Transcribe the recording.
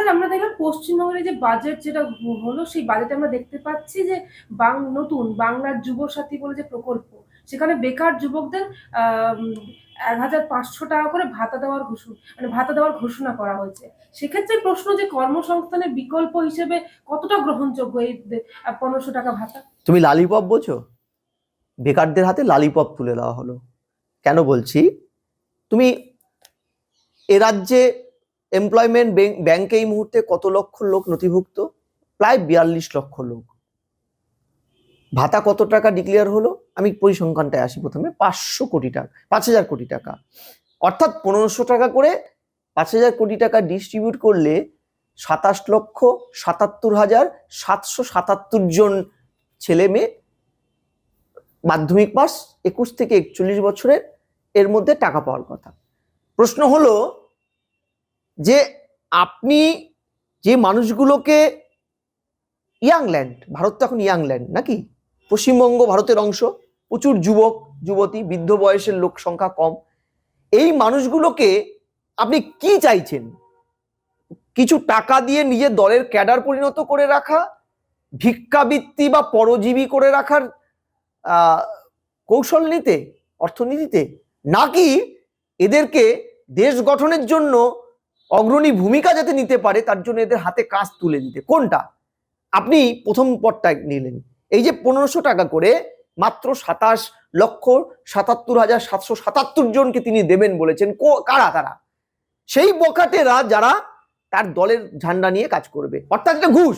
Sir আমরা দেখলাম পশ্চিমবঙ্গের এই যে বাজেট যেটা হলো, সেই বাজেটে আমরা দেখতে পাচ্ছি যে নতুন বাংলার যুবসাথী বলে যে প্রকল্প, সেখানে বেকার যুবকদের 1,500 টাকা করে ভাতা দেওয়ার ঘোষণা করা হয়েছে। সেক্ষেত্রে প্রশ্ন যে কর্মসংস্থানের বিকল্প হিসেবে কতটা গ্রহণযোগ্য এই 1,500 টাকা ভাতা? তুমি লালিপপ বোঝো? বেকারদের হাতে লালিপপ তুলে দেওয়া হলো। কেন বলছি, তুমি এ রাজ্যে এমপ্লয়মেন্ট ব্যাংকে এই মুহূর্তে কত লক্ষ লোক নথিভুক্ত? প্রায় 42 লক্ষ লোক। ভাতা কত টাকা ডিক্লেয়ার হলো? আমি পরিসংখ্যানটায় আসি প্রথমে। 500 কোটি টাকা, 5,000 কোটি টাকা, অর্থাৎ 1500 টাকা করে 5,000 কোটি টাকা ডিস্ট্রিবিউট করলে 27,77,777 জন ছেলে মেয়ে মাধ্যমিক পাস 21 থেকে 41 বছরের এর মধ্যে টাকা পাওয়ার কথা। প্রশ্ন হলো যে আপনি যে মানুষগুলোকে, ইয়াংল্যান্ড, ভারত তো এখন ইয়াংল্যান্ড নাকি, পশ্চিমবঙ্গ ভারতের অংশ, প্রচুর যুবক যুবতী, বৃদ্ধ বয়সের লোক সংখ্যা কম, এই মানুষগুলোকে আপনি কি চাইছেন? কিছু টাকা দিয়ে নিজের দলের ক্যাডার পরিণত করে রাখা, ভিক্ষাবৃত্তি বা পরজীবী করে রাখার কৌশল নিতে, অর্থনীতিতে, নাকি এদেরকে দেশ গঠনের জন্য অগ্রণী ভূমিকা যাতে নিতে পারে তার জন্য এদের হাতে কাজ তুলে দিতে? কোনটা? আপনি প্রথম পদটা নিলেন, এই যে 1500 টাকা করে মাত্র 27,77,777 জনকে তিনি দেবেন বলেছেন। কারা তারা? সেই বখাটেরা যারা তার দলের ঝান্ডা নিয়ে কাজ করবে, অর্থাৎ এটা ঘুষ।